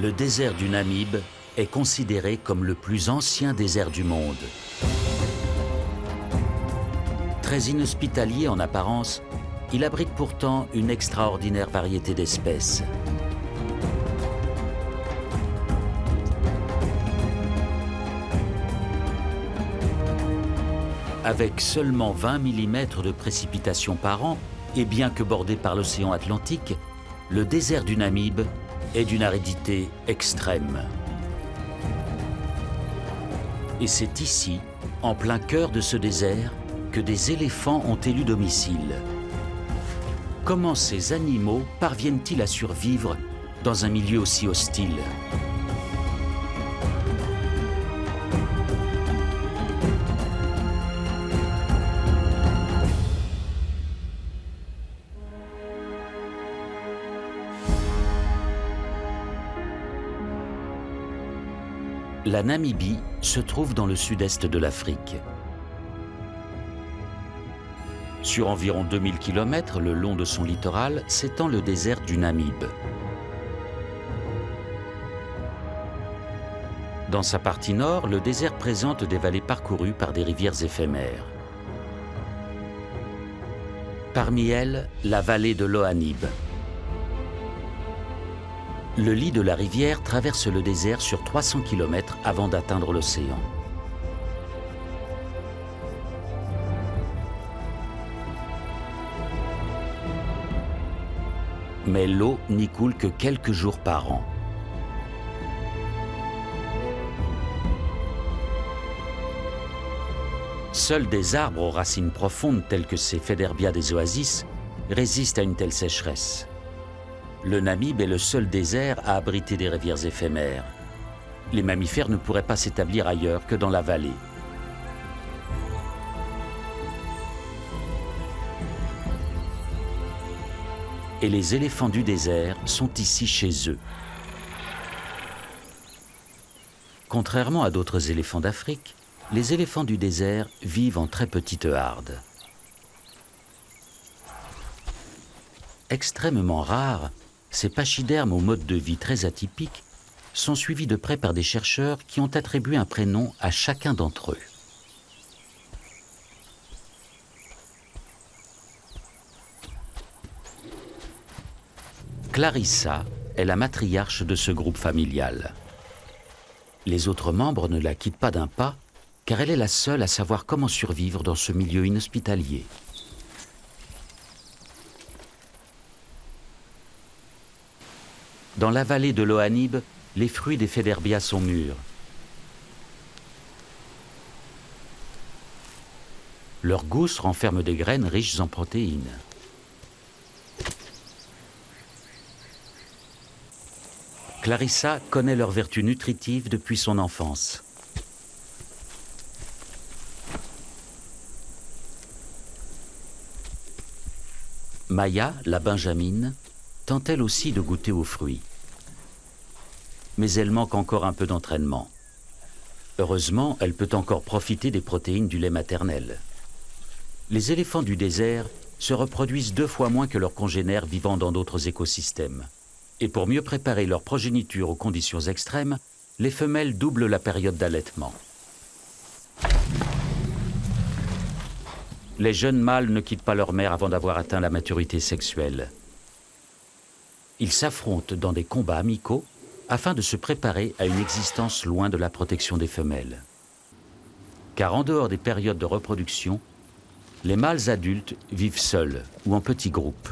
Le désert du Namib est considéré comme le plus ancien désert du monde. Très inhospitalier en apparence, il abrite pourtant une extraordinaire variété d'espèces. Avec seulement 20 mm de précipitations par an, et bien que bordé par l'océan Atlantique, le désert du Namib est d'une aridité extrême. Et c'est ici, en plein cœur de ce désert, que des éléphants ont élu domicile. Comment ces animaux parviennent-ils à survivre dans un milieu aussi hostile ? La Namibie se trouve dans le sud-est de l'Afrique. Sur environ 2000 km le long de son littoral s'étend le désert du Namib. Dans sa partie nord, le désert présente des vallées parcourues par des rivières éphémères. Parmi elles, la vallée de l'Ohanib. Le lit de la rivière traverse le désert sur 300 km avant d'atteindre l'océan. Mais l'eau n'y coule que quelques jours par an. Seuls des arbres aux racines profondes tels que ces Faidherbia des oasis résistent à une telle sécheresse. Le Namib est le seul désert à abriter des rivières éphémères. Les mammifères ne pourraient pas s'établir ailleurs que dans la vallée. Et les éléphants du désert sont ici chez eux. Contrairement à d'autres éléphants d'Afrique, les éléphants du désert vivent en très petites hardes. Extrêmement rares, ces pachydermes au mode de vie très atypique sont suivis de près par des chercheurs qui ont attribué un prénom à chacun d'entre eux. Clarissa est la matriarche de ce groupe familial. Les autres membres ne la quittent pas d'un pas, car elle est la seule à savoir comment survivre dans ce milieu inhospitalier. Dans la vallée de l'Ohanib, les fruits des Faidherbia sont mûrs. Leurs gousses renferment des graines riches en protéines. Clarissa connaît leurs vertus nutritives depuis son enfance. Maya, la benjamine, tente elle aussi de goûter aux fruits. Mais elle manque encore un peu d'entraînement. Heureusement, elle peut encore profiter des protéines du lait maternel. Les éléphants du désert se reproduisent 2 fois moins que leurs congénères vivant dans d'autres écosystèmes. Et pour mieux préparer leur progéniture aux conditions extrêmes, les femelles doublent la période d'allaitement. Les jeunes mâles ne quittent pas leur mère avant d'avoir atteint la maturité sexuelle. Ils s'affrontent dans des combats amicaux afin de se préparer à une existence loin de la protection des femelles. Car en dehors des périodes de reproduction, les mâles adultes vivent seuls ou en petits groupes.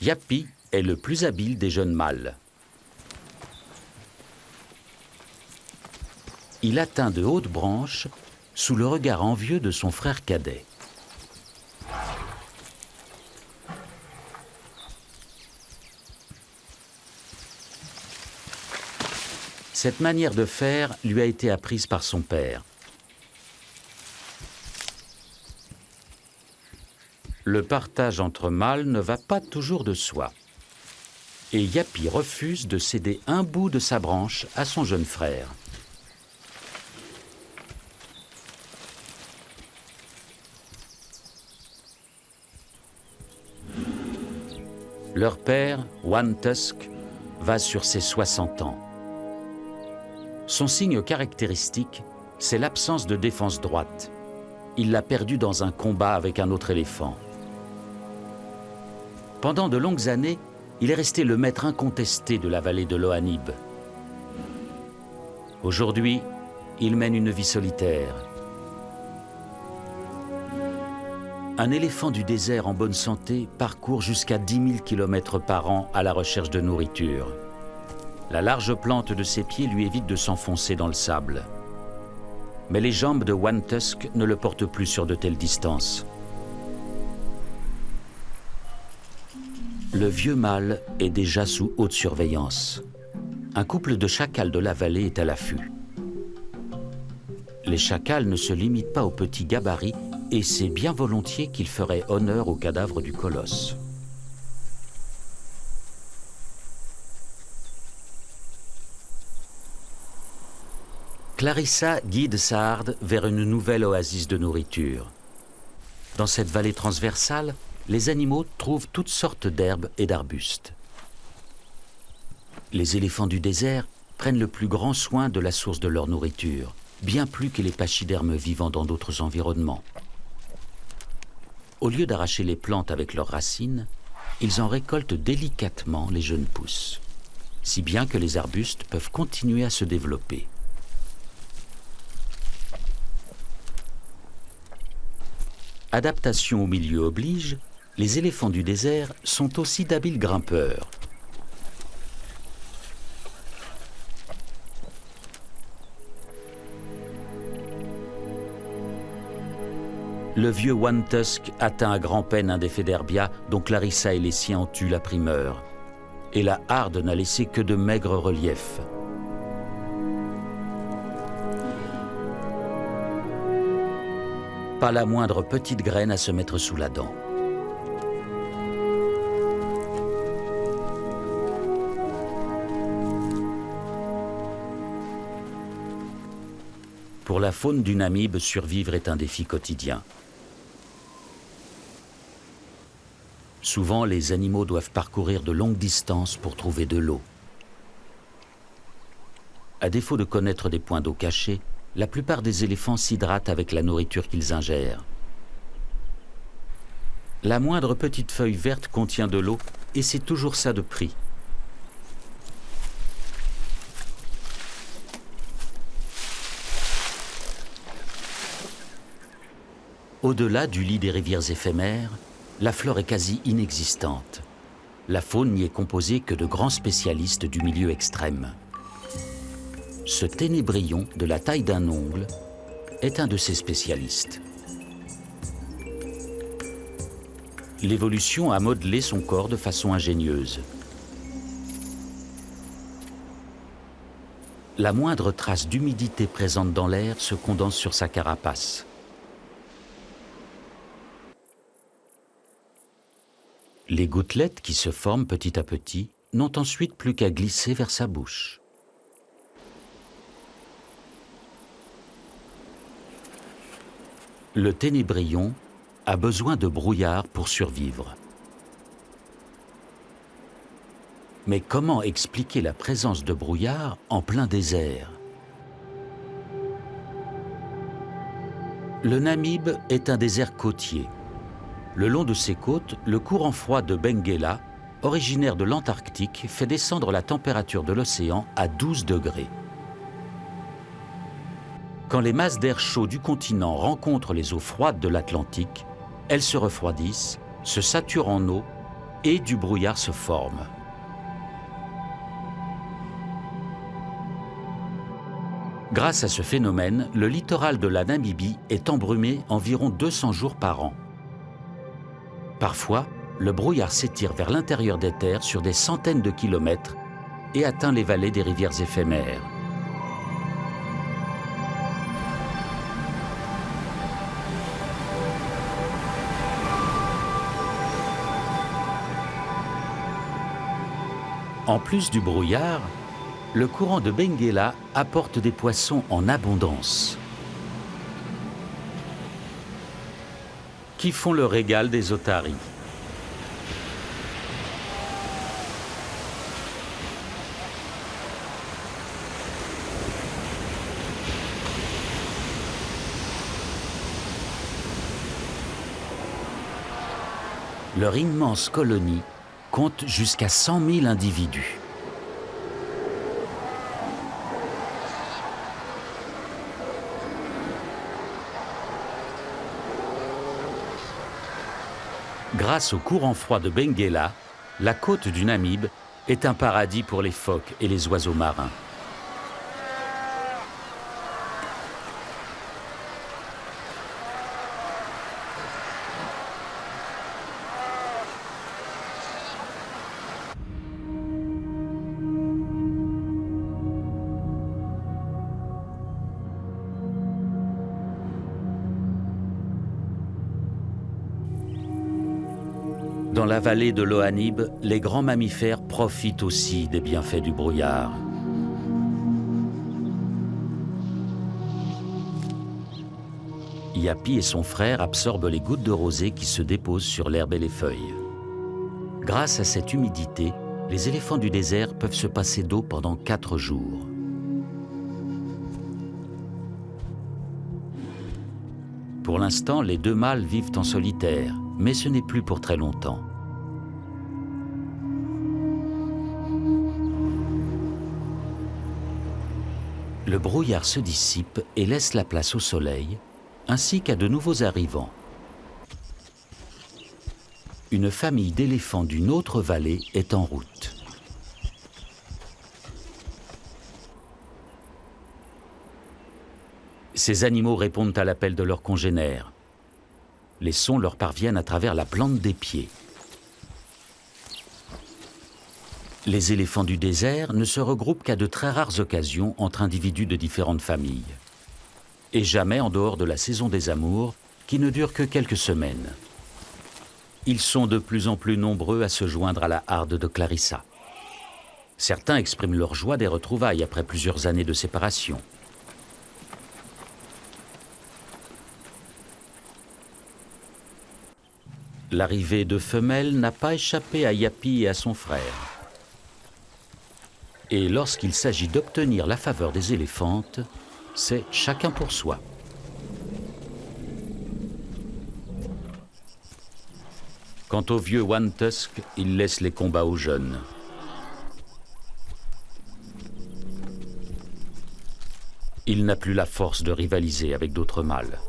Yapi est le plus habile des jeunes mâles. Il atteint de hautes branches sous le regard envieux de son frère cadet. Cette manière de faire lui a été apprise par son père. Le partage entre mâles ne va pas toujours de soi. Et Yapi refuse de céder un bout de sa branche à son jeune frère. Leur père, One Tusk, va sur ses 60 ans. Son signe caractéristique, c'est l'absence de défense droite. Il l'a perdu dans un combat avec un autre éléphant. Pendant de longues années, il est resté le maître incontesté de la vallée de l'Ohanib. Aujourd'hui, il mène une vie solitaire. Un éléphant du désert en bonne santé parcourt jusqu'à 10 000 km par an à la recherche de nourriture. La large plante de ses pieds lui évite de s'enfoncer dans le sable. Mais les jambes de One Tusk ne le portent plus sur de telles distances. Le vieux mâle est déjà sous haute surveillance. Un couple de chacals de la vallée est à l'affût. Les chacals ne se limitent pas aux petits gabarits et c'est bien volontiers qu'ils feraient honneur au cadavre du colosse. Clarissa guide Saad vers une nouvelle oasis de nourriture. Dans cette vallée transversale, les animaux trouvent toutes sortes d'herbes et d'arbustes. Les éléphants du désert prennent le plus grand soin de la source de leur nourriture, bien plus que les pachydermes vivant dans d'autres environnements. Au lieu d'arracher les plantes avec leurs racines, ils en récoltent délicatement les jeunes pousses, si bien que les arbustes peuvent continuer à se développer. Adaptation au milieu oblige, les éléphants du désert sont aussi d'habiles grimpeurs. Le vieux One Tusk atteint à grand-peine un des Féderbia dont Clarissa et les siens ont eu la primeur. Et la harde n'a laissé que de maigres reliefs. Pas la moindre petite graine à se mettre sous la dent. Pour la faune du Namib, survivre est un défi quotidien. Souvent, les animaux doivent parcourir de longues distances pour trouver de l'eau. À défaut de connaître des points d'eau cachés, la plupart des éléphants s'hydratent avec la nourriture qu'ils ingèrent. La moindre petite feuille verte contient de l'eau et c'est toujours ça de prix. Au-delà du lit des rivières éphémères, la flore est quasi inexistante. La faune n'y est composée que de grands spécialistes du milieu extrême. Ce ténébrion de la taille d'un ongle est un de ces spécialistes. L'évolution a modelé son corps de façon ingénieuse. La moindre trace d'humidité présente dans l'air se condense sur sa carapace. Les gouttelettes qui se forment petit à petit n'ont ensuite plus qu'à glisser vers sa bouche. Le ténébrion a besoin de brouillard pour survivre. Mais comment expliquer la présence de brouillard en plein désert? Le Namib est un désert côtier. Le long de ses côtes, le courant froid de Benguela, originaire de l'Antarctique, fait descendre la température de l'océan à 12 degrés. Quand les masses d'air chaud du continent rencontrent les eaux froides de l'Atlantique, elles se refroidissent, se saturent en eau et du brouillard se forme. Grâce à ce phénomène, le littoral de la Namibie est embrumé environ 200 jours par an. Parfois, le brouillard s'étire vers l'intérieur des terres sur des centaines de kilomètres et atteint les vallées des rivières éphémères. En plus du brouillard, le courant de Benguela apporte des poissons en abondance, qui font le régal des otaries. Leur immense colonie compte jusqu'à 100 000 individus. Grâce au courant froid de Benguela, la côte du Namibe est un paradis pour les phoques et les oiseaux marins. Dans la vallée de l'Ohanib, les grands mammifères profitent aussi des bienfaits du brouillard. Yapi et son frère absorbent les gouttes de rosée qui se déposent sur l'herbe et les feuilles. Grâce à cette humidité, les éléphants du désert peuvent se passer d'eau pendant 4 jours. Pour l'instant, les 2 mâles vivent en solitaire, mais ce n'est plus pour très longtemps. Le brouillard se dissipe et laisse la place au soleil, ainsi qu'à de nouveaux arrivants. Une famille d'éléphants d'une autre vallée est en route. Ces animaux répondent à l'appel de leurs congénères. Les sons leur parviennent à travers la plante des pieds. Les éléphants du désert ne se regroupent qu'à de très rares occasions entre individus de différentes familles. Et jamais en dehors de la saison des amours, qui ne dure que quelques semaines. Ils sont de plus en plus nombreux à se joindre à la harde de Clarissa. Certains expriment leur joie des retrouvailles après plusieurs années de séparation. L'arrivée de femelles n'a pas échappé à Yapi et à son frère. Et lorsqu'il s'agit d'obtenir la faveur des éléphantes, c'est chacun pour soi. Quant au vieux One Tusk, il laisse les combats aux jeunes. Il n'a plus la force de rivaliser avec d'autres mâles.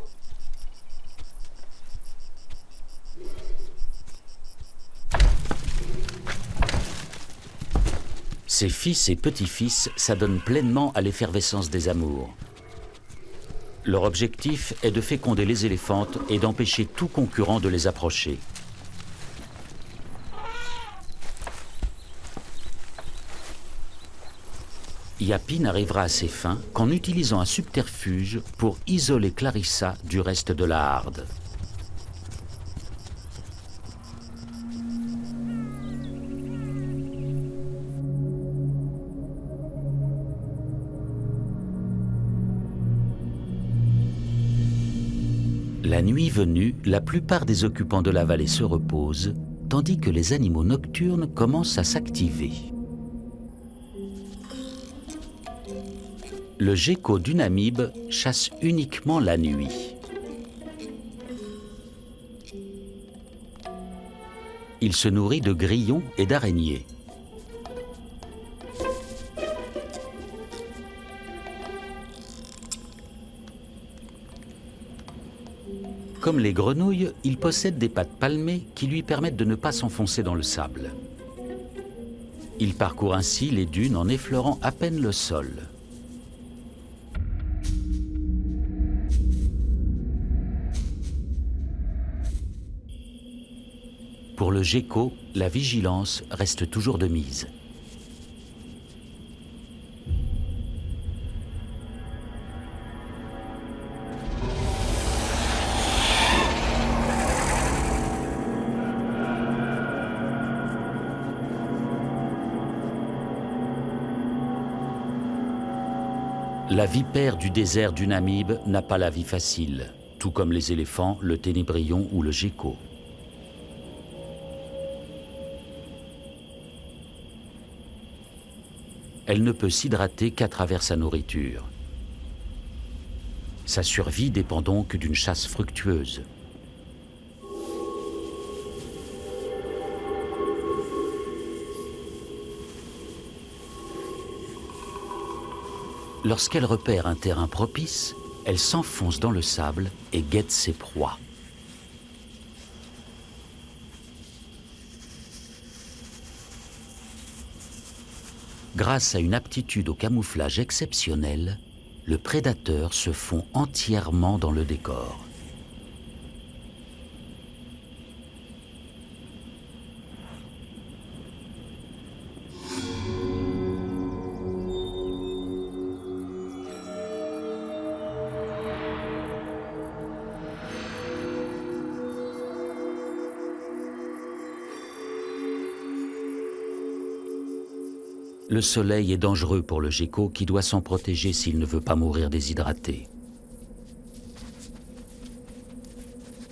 Ses fils et petits-fils s'adonnent pleinement à l'effervescence des amours. Leur objectif est de féconder les éléphantes et d'empêcher tout concurrent de les approcher. Yapi n'arrivera à ses fins qu'en utilisant un subterfuge pour isoler Clarissa du reste de la harde. La nuit venue, la plupart des occupants de la vallée se reposent, tandis que les animaux nocturnes commencent à s'activer. Le gecko du Namibe chasse uniquement la nuit. Il se nourrit de grillons et d'araignées. Comme les grenouilles, il possède des pattes palmées qui lui permettent de ne pas s'enfoncer dans le sable. Il parcourt ainsi les dunes en effleurant à peine le sol. Pour le gecko, la vigilance reste toujours de mise. La vipère du désert du Namibe n'a pas la vie facile, tout comme les éléphants, le ténébrion ou le gecko. Elle ne peut s'hydrater qu'à travers sa nourriture. Sa survie dépend donc d'une chasse fructueuse. Lorsqu'elle repère un terrain propice, elle s'enfonce dans le sable et guette ses proies. Grâce à une aptitude au camouflage exceptionnelle, le prédateur se fond entièrement dans le décor. Le soleil est dangereux pour le gecko qui doit s'en protéger s'il ne veut pas mourir déshydraté.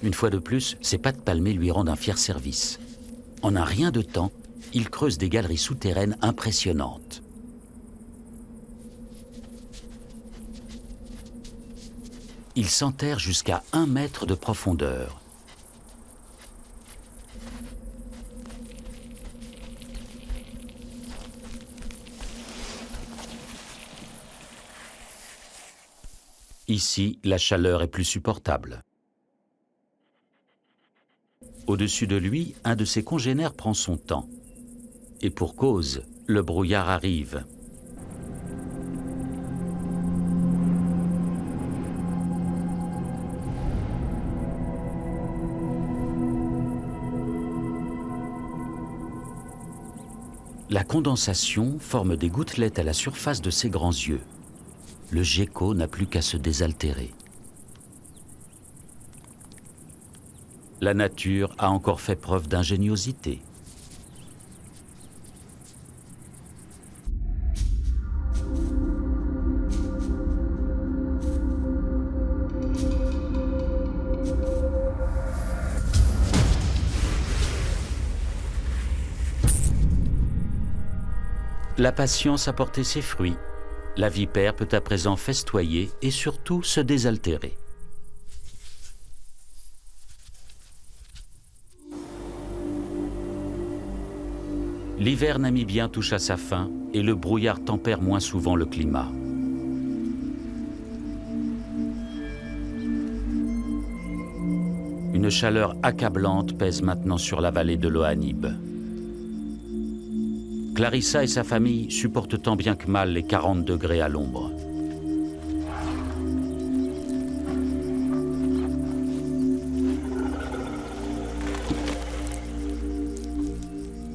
Une fois de plus, ses pattes palmées lui rendent un fier service. En un rien de temps, il creuse des galeries souterraines impressionnantes. Il s'enterre jusqu'à 1 mètre de profondeur. Ici, la chaleur est plus supportable. Au-dessus de lui, un de ses congénères prend son temps. Et pour cause, le brouillard arrive. La condensation forme des gouttelettes à la surface de ses grands yeux. Le gecko n'a plus qu'à se désaltérer. La nature a encore fait preuve d'ingéniosité. La patience a porté ses fruits. La vipère peut à présent festoyer et surtout se désaltérer. L'hiver namibien touche à sa fin et le brouillard tempère moins souvent le climat. Une chaleur accablante pèse maintenant sur la vallée de l'Ohanib. Clarissa et sa famille supportent tant bien que mal les 40 degrés à l'ombre.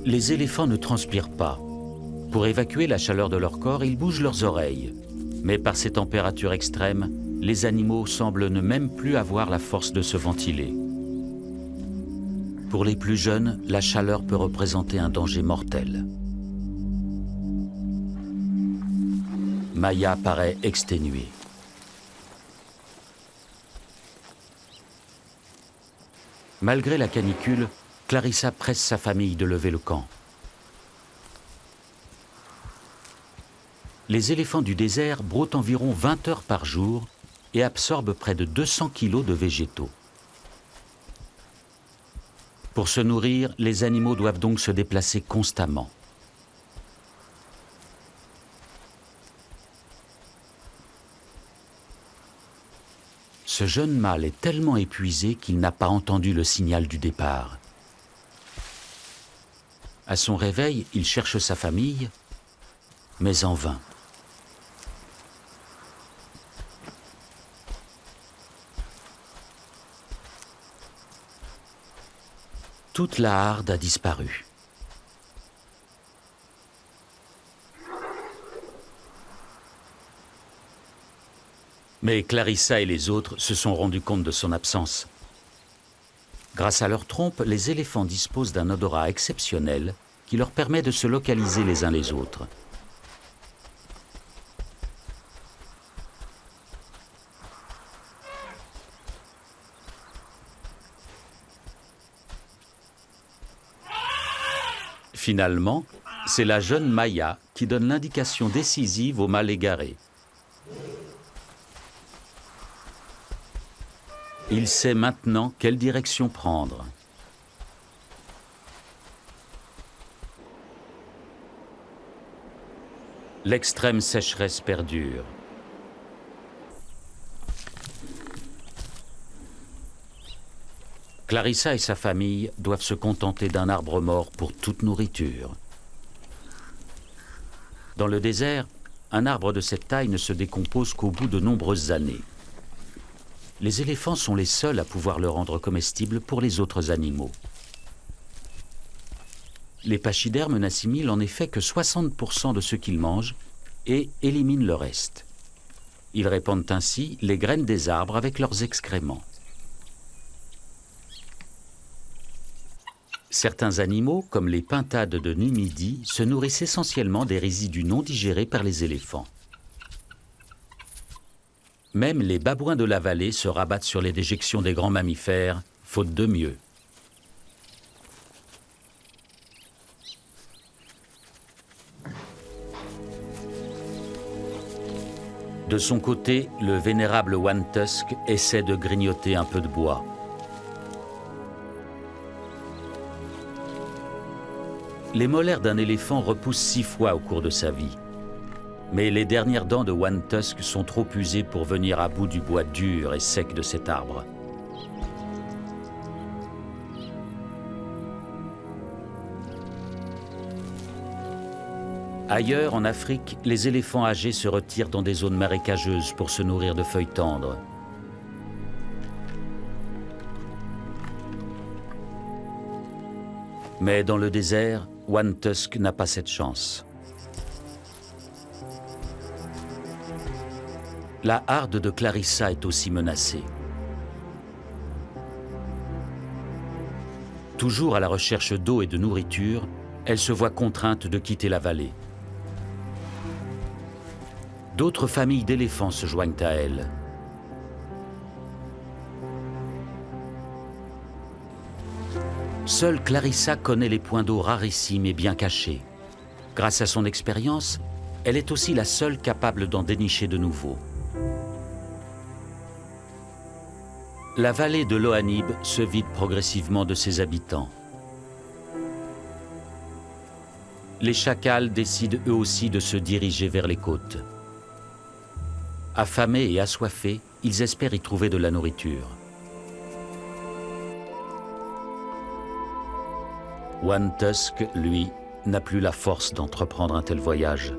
Les éléphants ne transpirent pas. Pour évacuer la chaleur de leur corps, ils bougent leurs oreilles. Mais par ces températures extrêmes, les animaux semblent ne même plus avoir la force de se ventiler. Pour les plus jeunes, la chaleur peut représenter un danger mortel. Maya paraît exténuée. Malgré la canicule, Clarissa presse sa famille de lever le camp. Les éléphants du désert broutent environ 20 heures par jour et absorbent près de 200 kilos de végétaux. Pour se nourrir, les animaux doivent donc se déplacer constamment. Ce jeune mâle est tellement épuisé qu'il n'a pas entendu le signal du départ. À son réveil, il cherche sa famille, mais en vain. Toute la harde a disparu. Mais Clarissa et les autres se sont rendus compte de son absence. Grâce à leur trompe, les éléphants disposent d'un odorat exceptionnel qui leur permet de se localiser les uns les autres. Finalement, c'est la jeune Maya qui donne l'indication décisive au mâle égaré. Il sait maintenant quelle direction prendre. L'extrême sécheresse perdure. Clarissa et sa famille doivent se contenter d'un arbre mort pour toute nourriture. Dans le désert, un arbre de cette taille ne se décompose qu'au bout de nombreuses années. Les éléphants sont les seuls à pouvoir le rendre comestible pour les autres animaux. Les pachydermes n'assimilent en effet que 60% de ce qu'ils mangent et éliminent le reste. Ils répandent ainsi les graines des arbres avec leurs excréments. Certains animaux, comme les pintades de Numidie, se nourrissent essentiellement des résidus non digérés par les éléphants. Même les babouins de la vallée se rabattent sur les déjections des grands mammifères, faute de mieux. De son côté, le vénérable One Tusk essaie de grignoter un peu de bois. Les molaires d'un éléphant repoussent 6 fois au cours de sa vie. Mais les dernières dents de One Tusk sont trop usées pour venir à bout du bois dur et sec de cet arbre. Ailleurs, en Afrique, les éléphants âgés se retirent dans des zones marécageuses pour se nourrir de feuilles tendres. Mais dans le désert, One Tusk n'a pas cette chance. La harde de Clarissa est aussi menacée. Toujours à la recherche d'eau et de nourriture, elle se voit contrainte de quitter la vallée. D'autres familles d'éléphants se joignent à elle. Seule Clarissa connaît les points d'eau rarissimes et bien cachés. Grâce à son expérience, elle est aussi la seule capable d'en dénicher de nouveaux. La vallée de l'Ohanib se vide progressivement de ses habitants. Les chacals décident eux aussi de se diriger vers les côtes. Affamés et assoiffés, ils espèrent y trouver de la nourriture. One Tusk, lui, n'a plus la force d'entreprendre un tel voyage.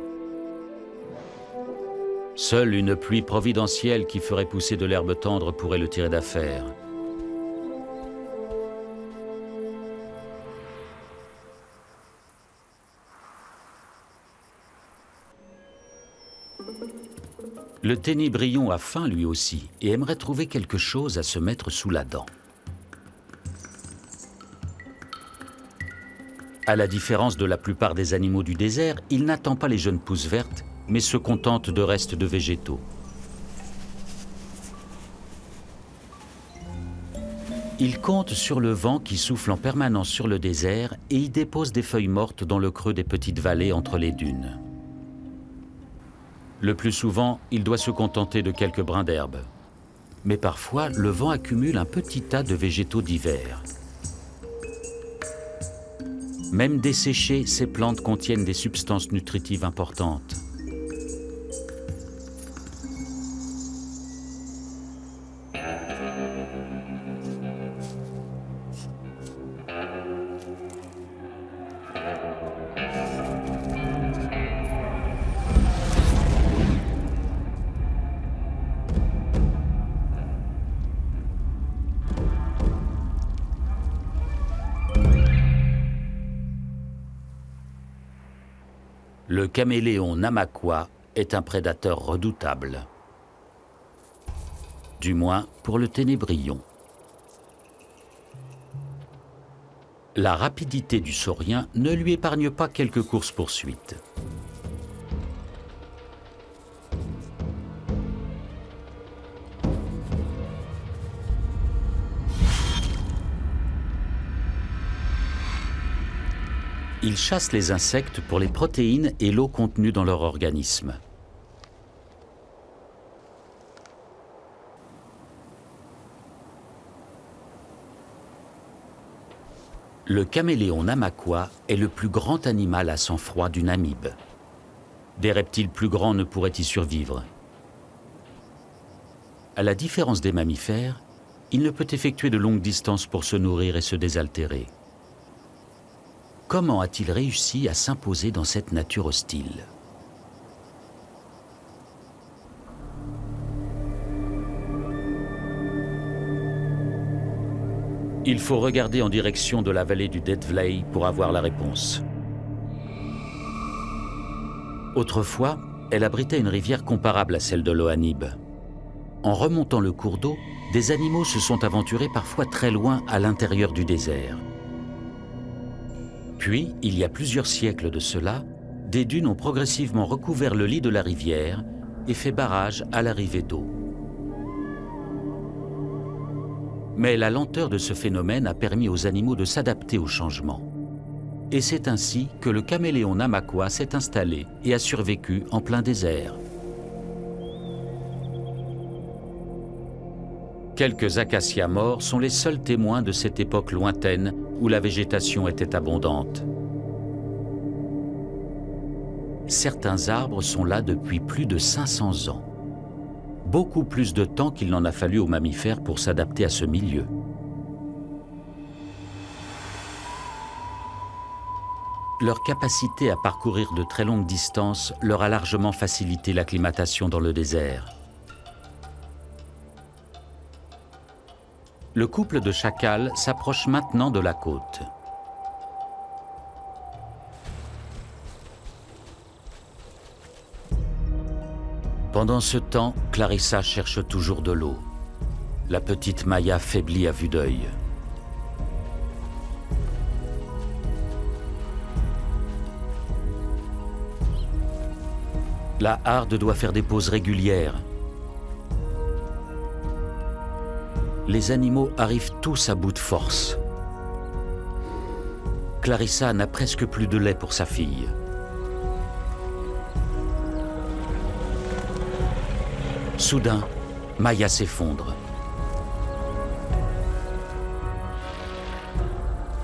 Seule une pluie providentielle qui ferait pousser de l'herbe tendre pourrait le tirer d'affaire. Le ténébrion a faim lui aussi et aimerait trouver quelque chose à se mettre sous la dent. À la différence de la plupart des animaux du désert, il n'attend pas les jeunes pousses vertes, mais se contente de restes de végétaux. Il compte sur le vent qui souffle en permanence sur le désert et y dépose des feuilles mortes dans le creux des petites vallées entre les dunes. Le plus souvent, il doit se contenter de quelques brins d'herbe. Mais parfois, le vent accumule un petit tas de végétaux divers. Même desséchées, ces plantes contiennent des substances nutritives importantes. Le caméléon Namaqua est un prédateur redoutable. Du moins pour le ténébrion. La rapidité du saurien ne lui épargne pas quelques courses-poursuites. Ils chassent les insectes pour les protéines et l'eau contenue dans leur organisme. Le caméléon Namaqua est le plus grand animal à sang-froid du Namib. Des reptiles plus grands ne pourraient y survivre. À la différence des mammifères, il ne peut effectuer de longues distances pour se nourrir et se désaltérer. Comment a-t-il réussi à s'imposer dans cette nature hostile ? Il faut regarder en direction de la vallée du Dead Valley pour avoir la réponse. Autrefois, elle abritait une rivière comparable à celle de l'Ohanib. En remontant le cours d'eau, des animaux se sont aventurés parfois très loin à l'intérieur du désert. Puis, il y a plusieurs siècles de cela, des dunes ont progressivement recouvert le lit de la rivière et fait barrage à l'arrivée d'eau. Mais la lenteur de ce phénomène a permis aux animaux de s'adapter au changement. Et c'est ainsi que le caméléon Namaqua s'est installé et a survécu en plein désert. Quelques acacias morts sont les seuls témoins de cette époque lointaine où la végétation était abondante. Certains arbres sont là depuis plus de 500 ans. Beaucoup plus de temps qu'il n'en a fallu aux mammifères pour s'adapter à ce milieu. Leur capacité à parcourir de très longues distances leur a largement facilité l'acclimatation dans le désert. Le couple de chacals s'approche maintenant de la côte. Pendant ce temps, Clarissa cherche toujours de l'eau. La petite Maya faiblit à vue d'œil. La harde doit faire des pauses régulières. Les animaux arrivent tous à bout de force. Clarissa n'a presque plus de lait pour sa fille. Soudain, Maya s'effondre.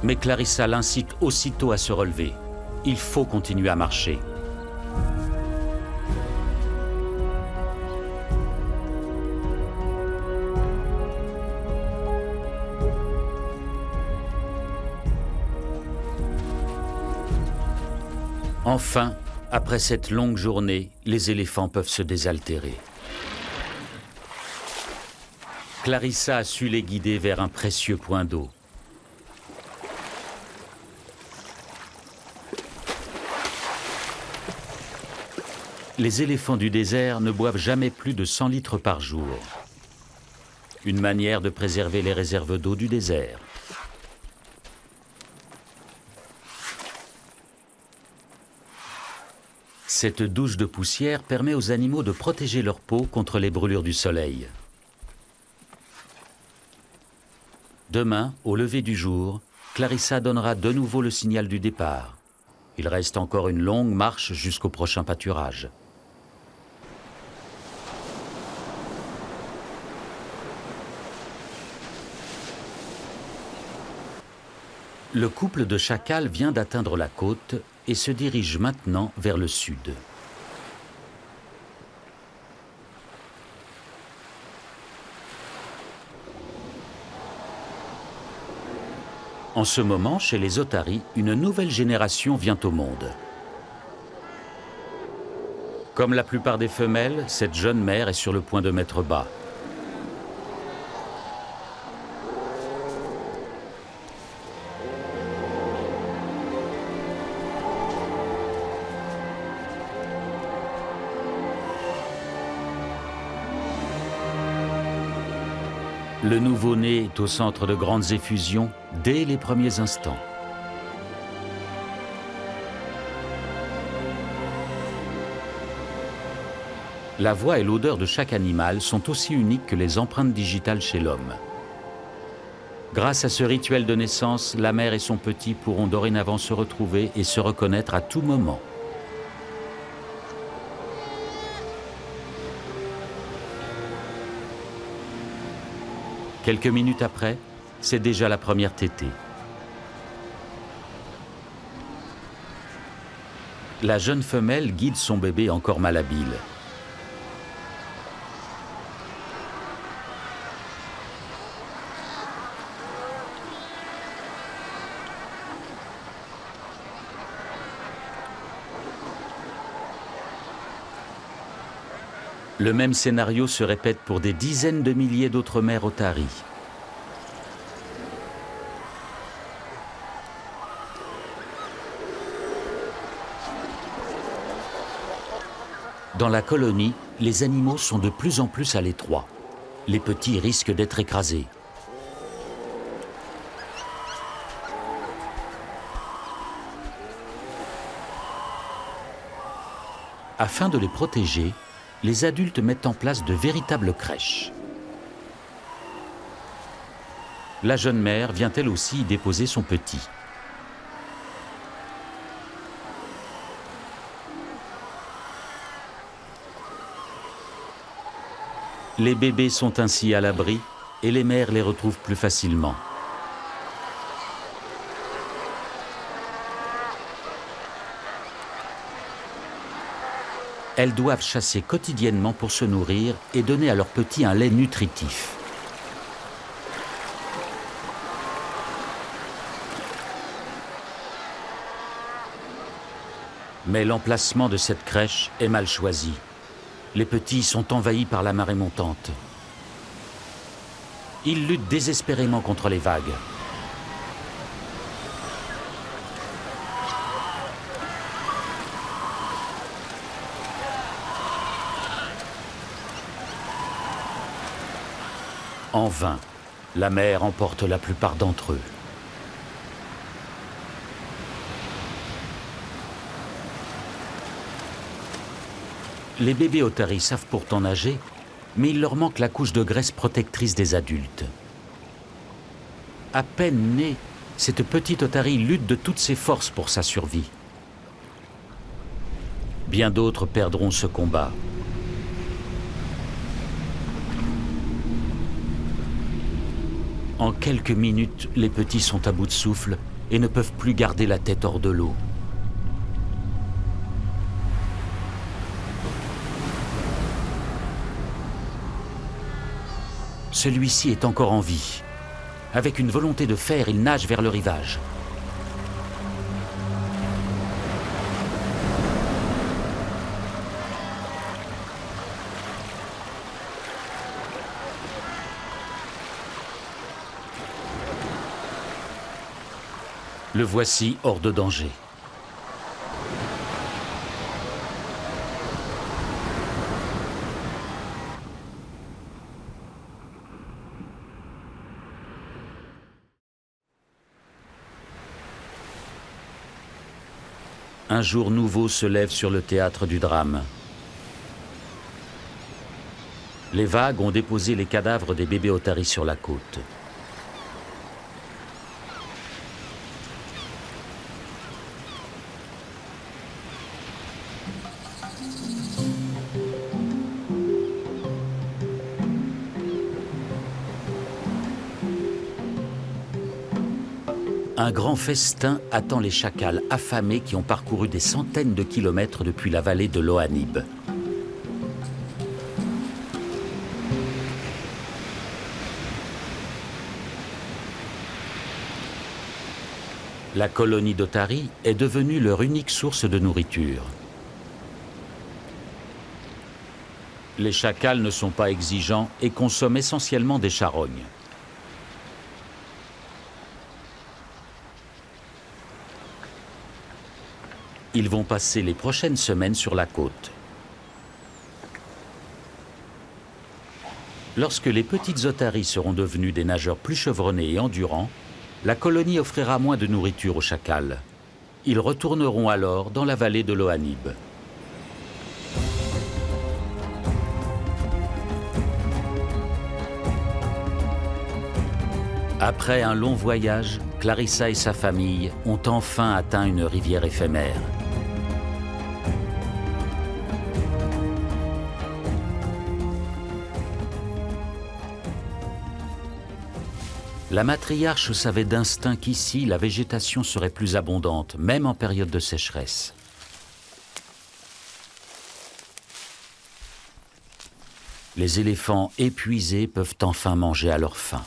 Mais Clarissa l'incite aussitôt à se relever. Il faut continuer à marcher. Enfin, après cette longue journée, les éléphants peuvent se désaltérer. Clarissa a su les guider vers un précieux point d'eau. Les éléphants du désert ne boivent jamais plus de 100 litres par jour. Une manière de préserver les réserves d'eau du désert. Cette douche de poussière permet aux animaux de protéger leur peau contre les brûlures du soleil. Demain, au lever du jour, Clarissa donnera de nouveau le signal du départ. Il reste encore une longue marche jusqu'au prochain pâturage. Le couple de chacals vient d'atteindre la côte et se dirige maintenant vers le sud. En ce moment, chez les otaries, une nouvelle génération vient au monde. Comme la plupart des femelles, cette jeune mère est sur le point de mettre bas. Le nouveau-né est au centre de grandes effusions dès les premiers instants. La voix et l'odeur de chaque animal sont aussi uniques que les empreintes digitales chez l'homme. Grâce à ce rituel de naissance, la mère et son petit pourront dorénavant se retrouver et se reconnaître à tout moment. Quelques minutes après, c'est déjà la première tétée. La jeune femelle guide son bébé encore malhabile. Le même scénario se répète pour des dizaines de milliers d'autres mères otaries. Dans la colonie, les animaux sont de plus en plus à l'étroit. Les petits risquent d'être écrasés. Afin de les protéger, les adultes mettent en place de véritables crèches. La jeune mère vient elle aussi y déposer son petit. Les bébés sont ainsi à l'abri et les mères les retrouvent plus facilement. Elles doivent chasser quotidiennement pour se nourrir et donner à leurs petits un lait nutritif. Mais l'emplacement de cette crèche est mal choisi. Les petits sont envahis par la marée montante. Ils luttent désespérément contre les vagues. En vain, la mer emporte la plupart d'entre eux. Les bébés otaries savent pourtant nager, mais il leur manque la couche de graisse protectrice des adultes. À peine née, cette petite otarie lutte de toutes ses forces pour sa survie. Bien d'autres perdront ce combat. En quelques minutes, les petits sont à bout de souffle et ne peuvent plus garder la tête hors de l'eau. Celui-ci est encore en vie. Avec une volonté de fer, il nage vers le rivage. Le voici hors de danger. Un jour nouveau se lève sur le théâtre du drame. Les vagues ont déposé les cadavres des bébés otaries sur la côte. Un grand festin attend les chacals affamés qui ont parcouru des centaines de kilomètres depuis la vallée de l'Ohanib. La colonie d'otaries est devenue leur unique source de nourriture. Les chacals ne sont pas exigeants et consomment essentiellement des charognes. Ils vont passer les prochaines semaines sur la côte. Lorsque les petites otaries seront devenues des nageurs plus chevronnés et endurants, la colonie offrira moins de nourriture aux chacals. Ils retourneront alors dans la vallée de l'Ohanib. Après un long voyage, Clarissa et sa famille ont enfin atteint une rivière éphémère. La matriarche savait d'instinct qu'ici, la végétation serait plus abondante, même en période de sécheresse. Les éléphants épuisés peuvent enfin manger à leur faim.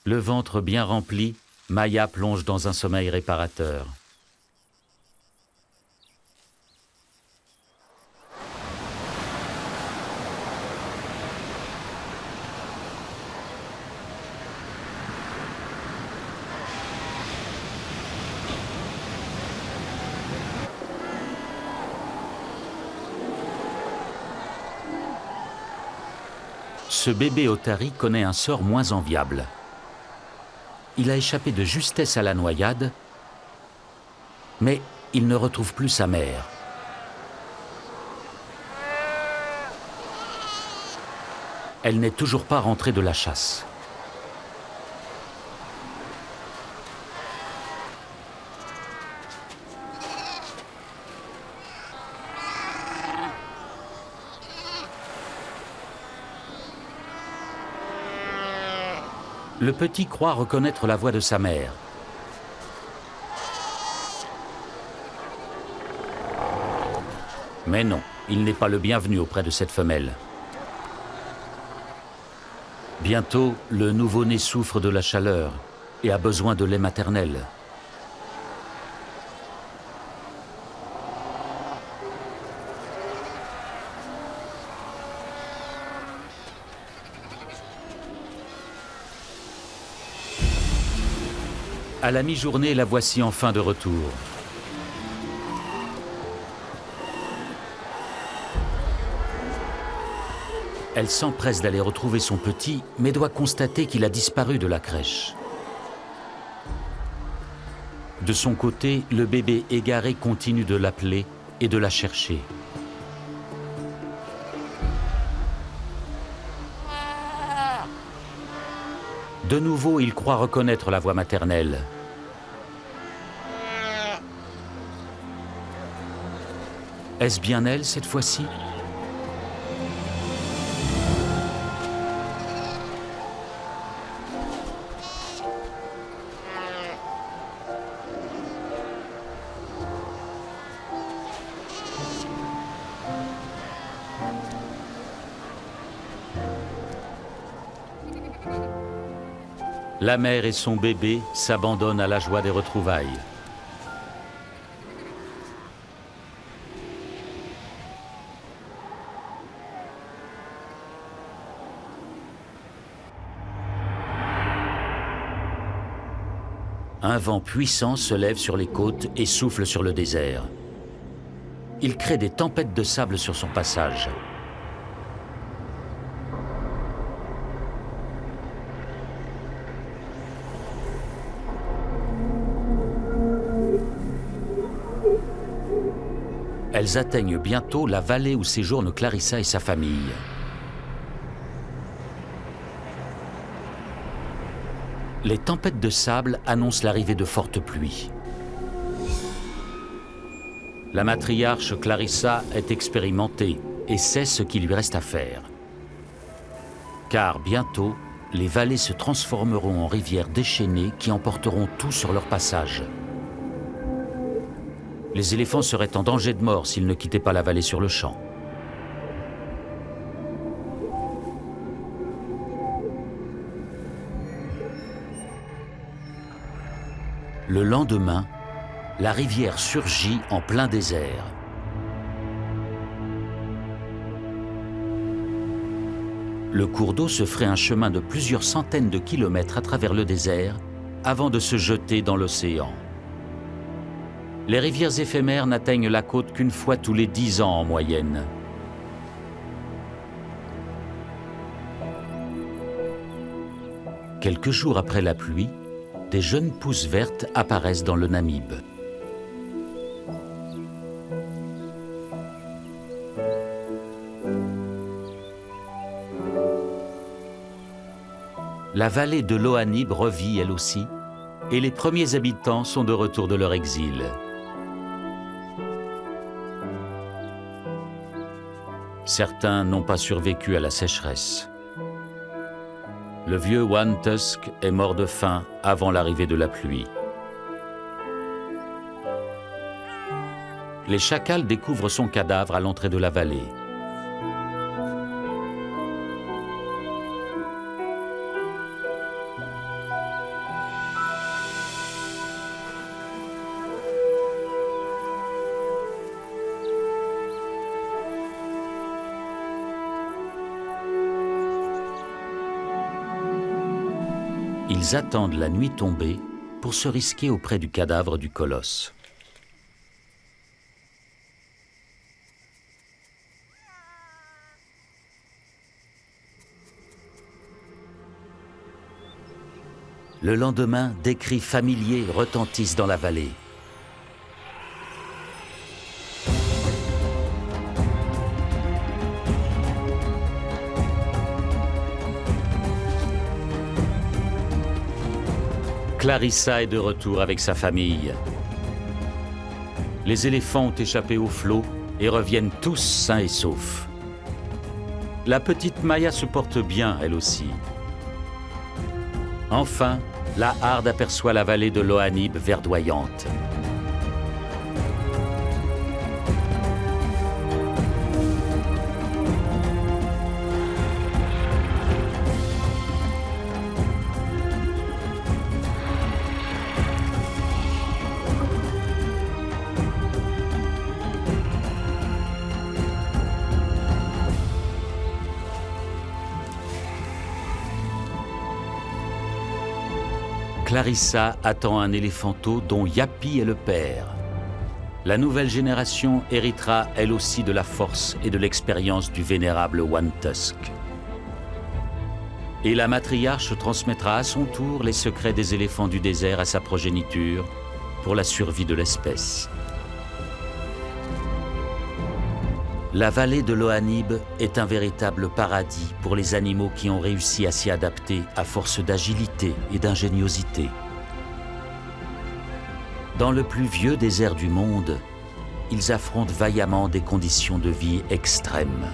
Le ventre bien rempli, Maya plonge dans un sommeil réparateur. Ce bébé otari connaît un sort moins enviable. Il a échappé de justesse à la noyade, mais il ne retrouve plus sa mère. Elle n'est toujours pas rentrée de la chasse. Le petit croit reconnaître la voix de sa mère. Mais non, il n'est pas le bienvenu auprès de cette femelle. Bientôt, le nouveau-né souffre de la chaleur et a besoin de lait maternel. À la mi-journée, la voici enfin de retour. Elle s'empresse d'aller retrouver son petit, mais doit constater qu'il a disparu de la crèche. De son côté, le bébé égaré continue de l'appeler et de la chercher. De nouveau, il croit reconnaître la voix maternelle. Est-ce bien elle cette fois-ci ? La mère et son bébé s'abandonnent à la joie des retrouvailles. Un vent puissant se lève sur les côtes et souffle sur le désert. Il crée des tempêtes de sable sur son passage. Elles atteignent bientôt la vallée où séjournent Clarissa et sa famille. Les tempêtes de sable annoncent l'arrivée de fortes pluies. La matriarche Clarissa est expérimentée et sait ce qu'il lui reste à faire. Car bientôt, les vallées se transformeront en rivières déchaînées qui emporteront tout sur leur passage. Les éléphants seraient en danger de mort s'ils ne quittaient pas la vallée sur le champ. Le lendemain, la rivière surgit en plein désert. Le cours d'eau se ferait un chemin de plusieurs centaines de kilomètres à travers le désert avant de se jeter dans l'océan. Les rivières éphémères n'atteignent la côte qu'une fois tous les 10 ans en moyenne. Quelques jours après la pluie, des jeunes pousses vertes apparaissent dans le Namib. La vallée de l'Ohanib revit elle aussi, et les premiers habitants sont de retour de leur exil. Certains n'ont pas survécu à la sécheresse. Le vieux One Tusk est mort de faim avant l'arrivée de la pluie. Les chacals découvrent son cadavre à l'entrée de la vallée. Ils attendent la nuit tombée pour se risquer auprès du cadavre du colosse. Le lendemain, des cris familiers retentissent dans la vallée. Clarissa est de retour avec sa famille. Les éléphants ont échappé au flot et reviennent tous sains et saufs. La petite Maya se porte bien, elle aussi. Enfin, la harde aperçoit la vallée de l'Ohanib verdoyante. Clarissa attend un éléphanteau dont Yapi est le père. La nouvelle génération héritera elle aussi de la force et de l'expérience du vénérable One Tusk. Et la matriarche transmettra à son tour les secrets des éléphants du désert à sa progéniture pour la survie de l'espèce. La vallée de l'Ohanib est un véritable paradis pour les animaux qui ont réussi à s'y adapter à force d'agilité et d'ingéniosité. Dans le plus vieux désert du monde, ils affrontent vaillamment des conditions de vie extrêmes.